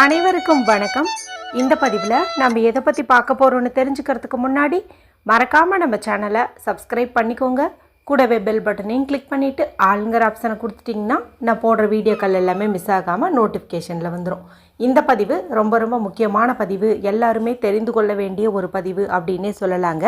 அனைவருக்கும் வணக்கம். இந்த பதிவில் நம்ம எதை பற்றி பார்க்க போகிறோன்னு தெரிஞ்சுக்கிறதுக்கு முன்னாடி மறக்காமல் நம்ம சேனலை சப்ஸ்கிரைப் பண்ணிக்கோங்க. கூடவே பெல் பட்டனையும் கிளிக் பண்ணிவிட்டு ஆளுங்கிற ஆப்ஷனை கொடுத்துட்டிங்கன்னா நான் போடுற வீடியோக்கள் எல்லாமே மிஸ் ஆகாமல் நோட்டிஃபிகேஷனில் வந்துடும். இந்த பதிவு ரொம்ப ரொம்ப முக்கியமான பதிவு, எல்லாருமே தெரிந்து கொள்ள வேண்டிய ஒரு பதிவு அப்படின்னே சொல்லலாங்க.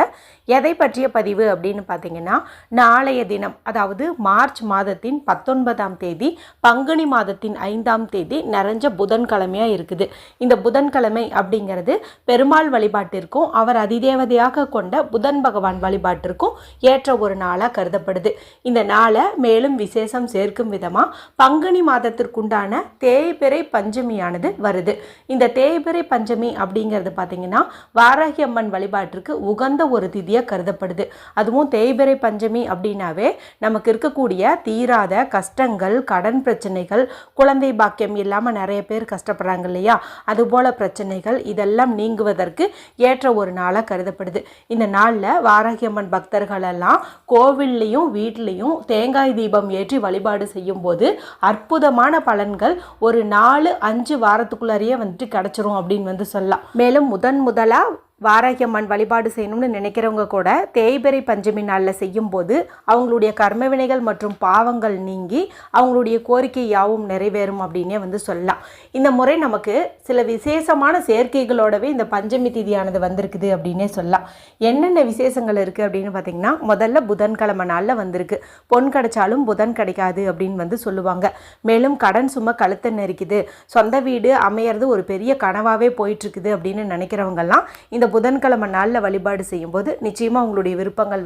எதை பற்றிய பதிவு அப்படின்னு பார்த்தீங்கன்னா, நாளைய தினம் அதாவது மார்ச் மாதத்தின் 19ஆம் தேதி பங்குனி மாதத்தின் 5ஆம் தேதி நிறைஞ்ச புதன்கிழமையாக இருக்குது. இந்த புதன்கிழமை அப்படிங்கிறது பெருமாள் வழிபாட்டிற்கும் அவர் அதிதேவதையாக கொண்ட புதன் பகவான் வழிபாட்டிற்கும் ஏற்ற ஒரு நாளாக கருதப்படுது. இந்த நாளை மேலும் விசேஷம் சேர்க்கும் விதமாக பங்குனி மாதத்திற்குண்டான தேய்பிறை பஞ்சமியானது வருது. இந்த தேய்பிறை பஞ்சமி அப்படிங்கிறது பார்த்தீங்கன்னா வாராகி அம்மன் வழிபாட்டிற்கு உகந்த ஒரு திதியாக கருதப்படுது. அதுவும் தேய்பிறை பஞ்சமி அப்படின்னாவே நமக்கு இருக்கக்கூடிய தீராத கஷ்டங்கள், கடன் பிரச்சனைகள், குழந்தை பாக்கியம் இல்லாமல் நிறைய பேர் கஷ்டப்படுறாங்க இல்லையா, அதுபோல பிரச்சனைகள் இதெல்லாம் நீங்குவதற்கு ஏற்ற ஒரு நாளாக கருதப்படுது. இந்த நாளில் வாராகி அம்மன் பக்தர்கள் எல்லாம் கோவில்லையும் வீட்லேயும் தேங்காய் தீபம் ஏற்றி வழிபாடு செய்யும் போது அற்புதமான பலன்கள் ஒரு 4-5 வாரத்துக்குள்ளாரியே வந்துட்டு கிடச்சிரும் அப்படின்னு சொல்லலாம். மேலும் முதலாக வாராகி அம்மன் வழிபாடு செய்யணும்னு நினைக்கிறவங்க கூட தேய்பிறை பஞ்சமி நாளில் செய்யும்போது அவங்களுடைய கர்ம வினைகள் மற்றும் பாவங்கள் நீங்கி அவங்களுடைய கோரிக்கை யாவும் நிறைவேறும் அப்படின்னே சொல்லலாம். இந்த முறை நமக்கு சில விசேஷமான சேர்க்கைகளோடவே இந்த பஞ்சமி திதியானது வந்திருக்குது அப்படின்னே சொல்லலாம். என்னென்ன விசேஷங்கள் இருக்குது அப்படின்னு பார்த்திங்கன்னா, முதல்ல புதன்கிழமை நாளில் வந்திருக்கு. பொன் கிடைச்சாலும் புதன் கிடைக்காது அப்படின்னு சொல்லுவாங்க. மேலும் கடன் சும்மா கழுத்தை நெரிக்குது, சொந்த வீடு அமையிறது ஒரு பெரிய கனவாகவே போயிட்டுருக்குது அப்படின்னு நினைக்கிறவங்கெல்லாம் இந்த புதன்கிழமை நாளில் வழிபாடு செய்யும்போது நிச்சயமாக உங்களுடைய விருப்பங்கள்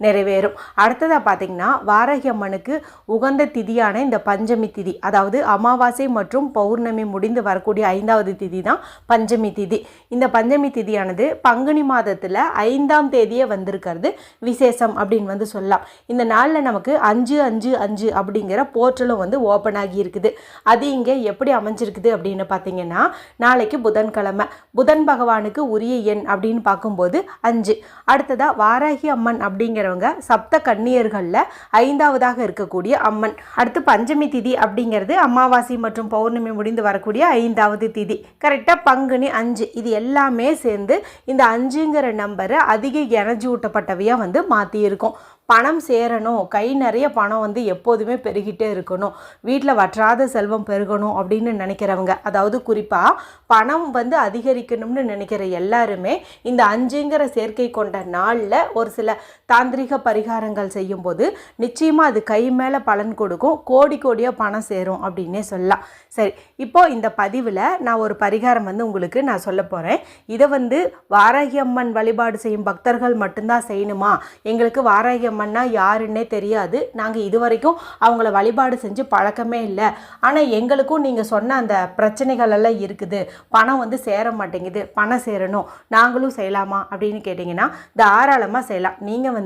நிறைவேறும். அடுத்ததாக பார்த்தீங்கன்னா, வாராகி அம்மனுக்கு உகந்த திதியான இந்த பஞ்சமி திதி, அதாவது அமாவாசை மற்றும் பௌர்ணமி முடிந்து வரக்கூடிய 5வது திதி தான் பஞ்சமி திதி. இந்த பஞ்சமி திதியானது பங்குனி மாதத்தில் 5ஆம் தேதியே வந்திருக்கிறது விசேஷம் அப்படின்னு சொல்லலாம். இந்த நாளில் நமக்கு 5-5-5 அப்படிங்கிற போர்ட்டலும் ஓப்பன் ஆகி இருக்குது. அது இங்கே எப்படி அமைஞ்சிருக்குது அப்படின்னு பார்த்தீங்கன்னா, நாளைக்கு புதன்கிழமை, புதன் பகவானுக்கு உரிய எண் அப்படின்னு பார்க்கும்போது 5. அடுத்ததாக வாராகி அம்மன் அப்படிங்கிறவங்க சப்த கன்னியர்களில் 5ஆவதாக இருக்கக்கூடிய அம்மன். அடுத்து பஞ்சமி திதி அப்படிங்கிறது அமாவாசை மற்றும் பௌர்ணமி முடிந்து வரக்கூடிய 5வது திதி. கரெக்டாக பங்குனி 5. இது எல்லாமே சேர்ந்து இந்த 5ங்கிற நம்பரை அதிக எனர்ஜி ஊட்டப்பட்டவையாக மாற்றி இருக்கும். பணம் சேரணும், கை நிறைய பணம் எப்போதுமே பெருகிட்டே இருக்கணும், வீட்டில் வற்றாத செல்வம் பெருகணும் அப்படின்னு நினைக்கிறவங்க, அதாவது குறிப்பாக பணம் அதிகரிக்கணும்னு நினைக்கிற எல்லாருமே இந்த 5ங்கிற சேர்க்கை கொண்ட நாளில் ஒரு சில தாந்திரிக பரிகாரங்கள் செய்யும்போது நிச்சயமாக அது கை மேலே பலன் கொடுக்கும், கோடி கோடியாக பணம் சேரும் அப்படின்னே சொல்லலாம். சரி, இப்போ இந்த பதிவில் நான் ஒரு பரிகாரம் உங்களுக்கு நான் சொல்ல போகிறேன். இதை வாராகி அம்மன் வழிபாடு செய்யும் பக்தர்கள் மட்டும்தான் செய்யணுமா, எங்களுக்கு வாராகி அம்மன்னா யாருன்னே தெரியாது, நாங்கள் இதுவரைக்கும் அவங்கள வழிபாடு செஞ்சு பழக்கமே இல்லை, ஆனால் எங்களுக்கும் நீங்கள் சொன்ன அந்த பிரச்சனைகள் எல்லாம் இருக்குது, பணம் சேர மாட்டேங்குது, பணம் சேரணும், நாங்களும் செய்யலாமா அப்படின்னு கேட்டிங்கன்னா தாராளமாக செய்யலாம். நீங்கள்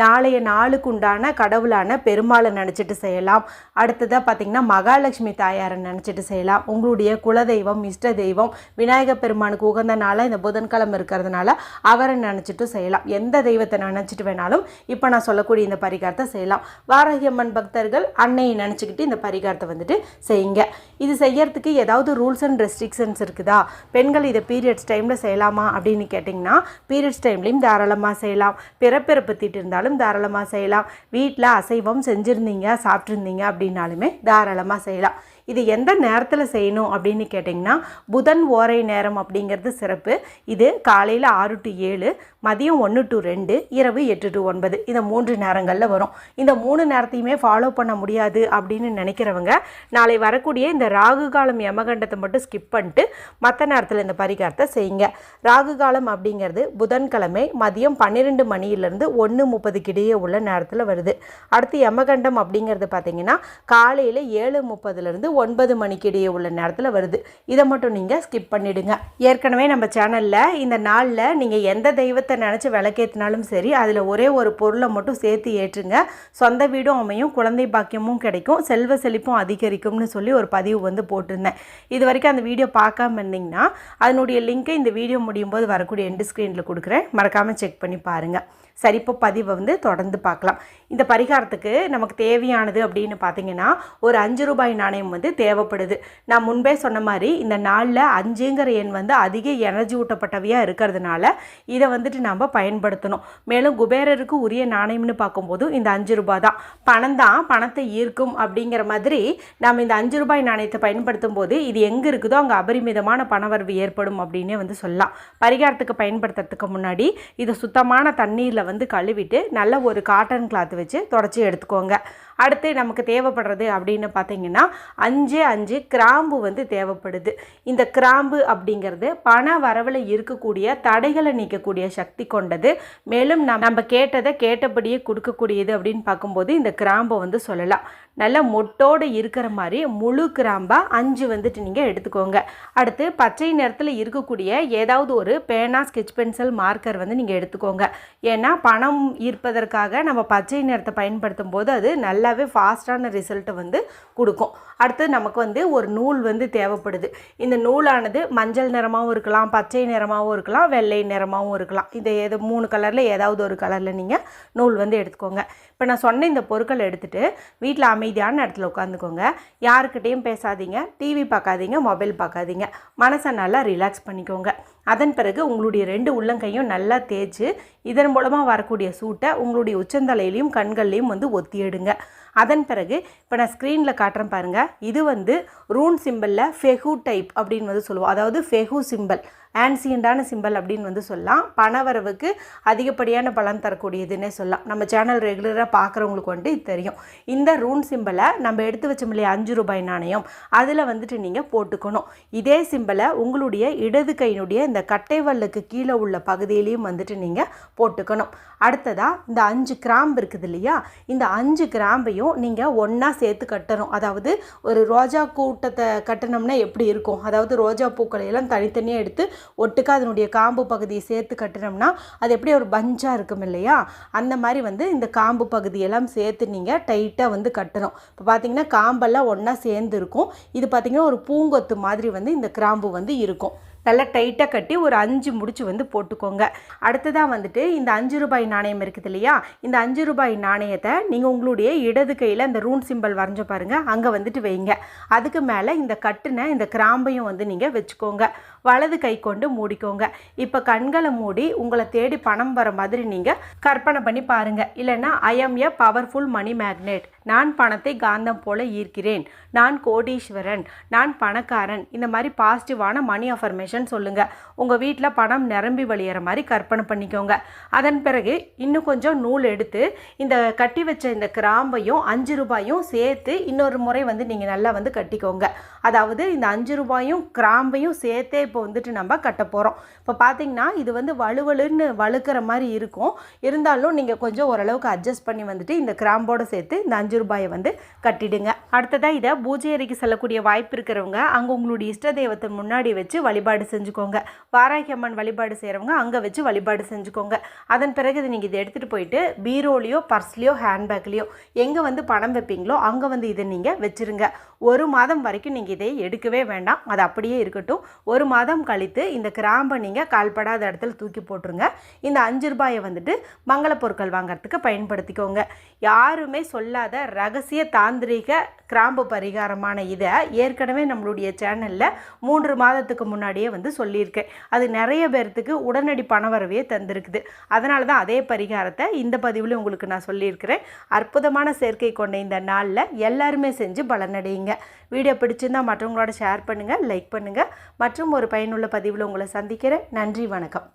நாளைய நாளுக்கு உண்டான கடவுளான பெருமாளை நினச்சிட்டு செய்யலாம். அடுத்ததாக பார்த்திங்கன்னா மகாலட்சுமி தாயாரை நினச்சிட்டு செய்யலாம். உங்களுடைய குலதெய்வம், இஷ்ட தெய்வம், விநாயகர் பெருமானுக்கு உகந்த நாளாக இந்த புதன்கிழமை இருக்கிறதுனால அவரை நினச்சிட்டு செய்யலாம். எந்த தெய்வத்தை நினச்சிட்டு வேணாலும் இப்போ நான் சொல்லக்கூடிய இந்த பரிகாரத்தை செய்யலாம். வாராகி அம்மன் பக்தர்கள் அன்னையை நினச்சிக்கிட்டு இந்த பரிகாரத்தை செய்யுங்க. இது செய்யறதுக்கு ஏதாவது ரூல்ஸ் அண்ட் ரெஸ்ட்ரிக்ஷன்ஸ் இருக்குதா, பெண்கள் இதை பீரியட்ஸ் டைமில் செய்யலாமா அப்படின்னு கேட்டிங்கன்னா பீரியட்ஸ் டைம்லையும் தாராளமாக செய்யலாம். பிறப்பிறப்பு தீட்டு இருந்தாலும் தாராளமாக செய்யலாம். வீட்டில் அசைவம் செஞ்சுருந்தீங்க, சாப்பிட்ருந்தீங்க அப்படின்னாலுமே தாராளமாக செய்யலாம். இது எந்த நேரத்தில் செய்யணும் அப்படின்னு கேட்டிங்கன்னா புதன் ஓரை நேரம் அப்படிங்கிறது சிறப்பு. இது காலையில் 6 to 7, மதியம் 1 to 2, இரவு 8 to 9, இந்த 3 நேரங்களில் வரும். இந்த 3 நேரத்தையுமே ஃபாலோ பண்ண முடியாது அப்படின்னு நினைக்கிறவங்க நாளை வரக்கூடிய இந்த ராகு காலம் யமகண்டத்தை மட்டும் ஸ்கிப் பண்ணிட்டு மற்ற நேரத்தில் இந்த பரிகாரத்தை செய்யுங்க. ராகு காலம் அப்படிங்கிறது புதன்கிழமை மதியம் 12 மணியிலிருந்து 1:30 இடையே உள்ள நேரத்தில் வருது. அடுத்து யமகண்டம் அப்படிங்கிறது பார்த்திங்கன்னா காலையில் 7:30 9 மணிக்கு இடையே உள்ள நேரத்தில் வருது. இதை மட்டும் நீங்கள் ஸ்கிப் பண்ணிவிடுங்க. ஏற்கனவே நம்ம சேனலில் இந்த நாளில் நீங்கள் எந்த தெய்வத்தை நினச்சி விளக்கேற்றினாலும் சரி, அதில் ஒரே ஒரு பொருளை மட்டும் சேர்த்து ஏற்றுங்க. சொந்த வீடும் அமையும், குழந்தை பாக்கியமும் கிடைக்கும், செல்வ செழிப்பும் அதிகரிக்கும்னு சொல்லி ஒரு பதிவு போட்டிருந்தேன். இது வரைக்கும் அந்த வீடியோ பார்க்காம இருந்தீங்கன்னா அதனுடைய லிங்க்கை இந்த வீடியோ முடியும் போது வரக்கூடிய எண்டு ஸ்க்ரீனில் கொடுக்குறேன், மறக்காமல் செக் பண்ணி பாருங்கள். சரி, இப்போ பதிவை வந்து தொடர்ந்து பார்க்கலாம். இந்த பரிகாரத்துக்கு நமக்கு தேவையானது அப்படின்னு பார்த்தீங்கன்னா ஒரு 5 ரூபாய் நாணயம் வந்து தேவைப்படுது. நான் முன்பே சொன்ன மாதிரி இந்த நாளில் 5ங்கிற எண் வந்து அதிக எனர்ஜி ஊட்டப்பட்டவையாக இருக்கிறதுனால இதை வந்துட்டு நம்ம பயன்படுத்தணும். மேலும் குபேரருக்கு உரிய நாணயம்னு பார்க்கும்போது இந்த 5 ரூபாய் தான். பணம் தான் பணத்தை ஈர்க்கும் அப்படிங்கிற மாதிரி நம்ம இந்த 5 ரூபாய் நாணயத்தை பயன்படுத்தும் போது இது எங்கே இருக்குதோ அங்கே அபரிமிதமான பணவரவு ஏற்படும் அப்படின்னே வந்து சொல்லலாம். பரிகாரத்துக்கு பயன்படுத்துறதுக்கு முன்னாடி இதை சுத்தமான தண்ணீரில் வந்து கழுவிட்டு நல்ல ஒரு காட்டன் கிளாத் வச்சு தொடச்சி எடுத்துக்கோங்க. அடுத்து நமக்கு தேவைப்படுறது அப்படின்னு பார்த்தீங்கன்னா 5 கிராம்பு வந்து தேவைப்படுது. இந்த கிராம்பு அப்படிங்கிறது பண வரவில் இருக்கக்கூடிய தடைகளை நீக்கக்கூடிய சக்தி கொண்டது. மேலும் நம்ம கேட்டதை கேட்டபடியே கொடுக்கக்கூடியது அப்படின்னு பார்க்கும்போது இந்த கிராம்பை வந்து சொல்லலாம். நல்ல மொட்டோடு இருக்கிற மாதிரி முழு கிராம்பாக 5 வந்துட்டு நீங்கள் எடுத்துக்கோங்க. அடுத்து பச்சை நிறத்தில் இருக்கக்கூடிய ஏதாவது ஒரு பேனா, ஸ்கெட்ச் பென்சில், மார்க்கர் வந்து நீங்கள் எடுத்துக்கோங்க. ஏன்னா பணம் ஈர்ப்பதற்காக நம்ம பச்சை நிறத்தை பயன்படுத்தும் போது அது நல்லாவே ஃபாஸ்டான ரிசல்ட்டை வந்து கொடுக்கும். அடுத்து நமக்கு வந்து ஒரு நூல் வந்து தேவைப்படுது. இந்த நூலானது மஞ்சள் நிறமாகவும் இருக்கலாம், பச்சை நிறமாகவும் இருக்கலாம், வெள்ளை நிறமாகவும் இருக்கலாம். இந்த 3 கலரில் ஏதாவது ஒரு கலரில் நீங்கள் நூல் வந்து எடுத்துக்கோங்க. இப்போ நான் சொன்ன இந்த பொருட்கள் எடுத்துகிட்டு வீட்டில் அமைதியான இடத்துல உட்காந்துக்கோங்க. யாருக்கிட்டையும் பேசாதீங்க, டிவி பார்க்காதீங்க, மொபைல் பார்க்காதீங்க. மனசை நல்லா ரிலாக்ஸ் பண்ணிக்கோங்க. அதன் பிறகு உங்களுடைய 2 உள்ளங்கையும் நல்லா தேய்ச்சி இதன் மூலமாக வரக்கூடிய சூட்டை உங்களுடைய உச்சந்தலையிலையும் கண்கள்லையும் வந்து ஒத்தி எடுங்க. அதன் பிறகு இப்போ நான் ஸ்க்ரீனில் காட்டுறேன் பாருங்கள். இது வந்து ரூன் சிம்பிளில் ஃபெஹு டைப் அப்படின்னு வந்து சொல்லுவோம். அதாவது ஃபெஹு சிம்பிள் ஆன்சியண்டான சிம்பிள் அப்படின்னு வந்து சொல்லலாம். பணவரவுக்கு அதிகப்படியான பலன் தரக்கூடியதுன்னே சொல்லலாம். நம்ம சேனல் ரெகுலராக பார்க்குறவங்களுக்கு வந்துட்டு இது தெரியும். இந்த ரூன் சிம்பிளை நம்ம எடுத்து வச்சோம் இல்லையா 5 ரூபாய் நாணயம், அதில் வந்துட்டு நீங்கள் போட்டுக்கணும். இதே சிம்பிளை உங்களுடைய இடது கையினுடைய இந்த கட்டைவல்லுக்கு கீழே உள்ள பகுதியிலையும் வந்துட்டு நீங்கள் போட்டுக்கணும். அடுத்ததாக இந்த 5 கிராம்பு இருக்குது இல்லையா, இந்த 5 கிராம்பையும் நீங்கள் ஒன்றா சேர்த்து கட்டணும். அதாவது ஒரு ரோஜா கூட்டத்தை கட்டணும்னா எப்படி இருக்கும், அதாவது ரோஜா பூக்களை எல்லாம் தனித்தனியாக எடுத்து ஒட்டுக்கா அதனுடைய காம்பு பகுதியை சேர்த்து கட்டினோம்னா அது எப்படி ஒரு பஞ்சாக இருக்கும் இல்லையா, அந்த மாதிரி வந்து இந்த காம்பு பகுதியெல்லாம் சேர்த்து நீங்கள் டைட்டாக வந்து கட்டணும். இப்போ பார்த்தீங்கன்னா காம்பெல்லாம் ஒன்றா சேர்ந்து இருக்கும். இது பார்த்திங்கன்னா ஒரு பூங்கொத்து மாதிரி வந்து இந்த கிராம்பு வந்து இருக்கும். நல்லா டைட்டாக கட்டி ஒரு 5 முடிச்சு வந்து போட்டுக்கோங்க. அடுத்ததாக வந்துட்டு இந்த 5 ரூபாய் நாணயம் இருக்குது இல்லையா, இந்த 5 ரூபாய் நாணயத்தை நீங்கள் உங்களுடைய இடது கையில் இந்த ரூன் சிம்பிள் வரைஞ்ச பாருங்கள், அங்கே வந்துட்டு வைங்க. அதுக்கு மேலே இந்த கட்டுன இந்த கிராம்பையும் வந்து நீங்கள் வச்சுக்கோங்க. வலது கை கொண்டு மூடிக்கோங்க. இப்போ கண்களை மூடி உங்களை தேடி பணம் வர மாதிரி நீங்கள் கற்பனை பண்ணி பாருங்கள். இல்லைன்னா ஐ ஆம் எ பவர்ஃபுல் மணி மேக்னெட், நான் பணத்தை காந்தம் போல ஈர்க்கிறேன், நான் கோடீஸ்வரன், நான் பணக்காரன், இந்த மாதிரி பாசிட்டிவான மணி அஃபர்மேஷன் சொல்லுங்கள். உங்கள் வீட்டில் பணம் நிரம்பி வழியிற மாதிரி கற்பனை பண்ணிக்கோங்க. அதன் பிறகு இன்னும் கொஞ்சம் நூல் எடுத்து இந்த கட்டி வச்ச இந்த கிராம்பையும் 5 ரூபாயும் சேர்த்து இன்னொரு முறை வந்து நீங்கள் நல்லா வந்து கட்டிக்கோங்க. அதாவது இந்த 5 ரூபாயும் கிராம்பையும் சேர்த்தே இப்போ வந்துட்டு நம்ம கட்ட போகிறோம். இப்போ பார்த்தீங்கன்னா இது வந்து வலுவலுன்னு வழுக்கிற மாதிரி இருக்கும். இருந்தாலும் நீங்கள் கொஞ்சம் ஓரளவுக்கு அட்ஜஸ்ட் பண்ணி வந்துட்டு இந்த கிராம்போடு சேர்த்து இந்த 5 ரூபாயை வந்து கட்டிடுங்க. அடுத்ததாக இதை பூஜை அறைக்கு செல்லக்கூடிய வாய்ப்பு இருக்கிறவங்க அங்கே உங்களுடைய இஷ்ட தெய்வத்தை முன்னாடி வச்சு வழிபாடு செஞ்சுக்கோங்க. வாராகி அம்மன் வழிபாடு செய்கிறவங்க அங்கே வச்சு வழிபாடு செஞ்சுக்கோங்க. அதன் பிறகு நீங்கள் இதை எடுத்துகிட்டு போயிட்டு பீரோலையோ, பர்ஸ்லையோ, ஹேண்ட்பேக்லேயோ எங்கே வந்து பணம் வைப்பீங்களோ அங்கே வந்து இதை நீங்கள் வச்சுருங்க. 1 மாதம் வரைக்கும் நீங்கள் இதை எடுக்கவே வேண்டாம், அது அப்படியே இருக்கட்டும். 1 மாதம் கழித்து இந்த கிராம்பை நீங்கள் கால்படாத இடத்துல தூக்கி போட்டுருங்க. இந்த 5 ரூபாயை வந்துட்டு மங்கள பொருட்கள் வாங்கிறதுக்கு பயன்படுத்திக்கோங்க. யாருமே சொல்லாத ரகசிய தாந்திரிக கிராம்பு பரிகாரமான இதை ஏற்கனவே நம்மளுடைய சேனலில் 3 மாதத்துக்கு முன்னாடியே வந்து சொல்லியிருக்கேன். அது நிறைய பேர்த்துக்கு உடனடி பணவரவையே தந்திருக்குது. அதனால தான் அதே பரிகாரத்தை இந்த பதிவில் உங்களுக்கு நான் சொல்லியிருக்கிறேன். அற்புதமான சேர்க்கை கொண்ட இந்த நாளில் எல்லாருமே செஞ்சு பலனடையுங்க. வீடியோ பிடிச்சிருந்தால் மற்றவங்களோட ஷேர் பண்ணுங்கள், லைக் பண்ணுங்கள். மற்றும் ஒரு பயனுள்ள பதிவில் உங்களை சந்திக்கிறேன். நன்றி, வணக்கம்.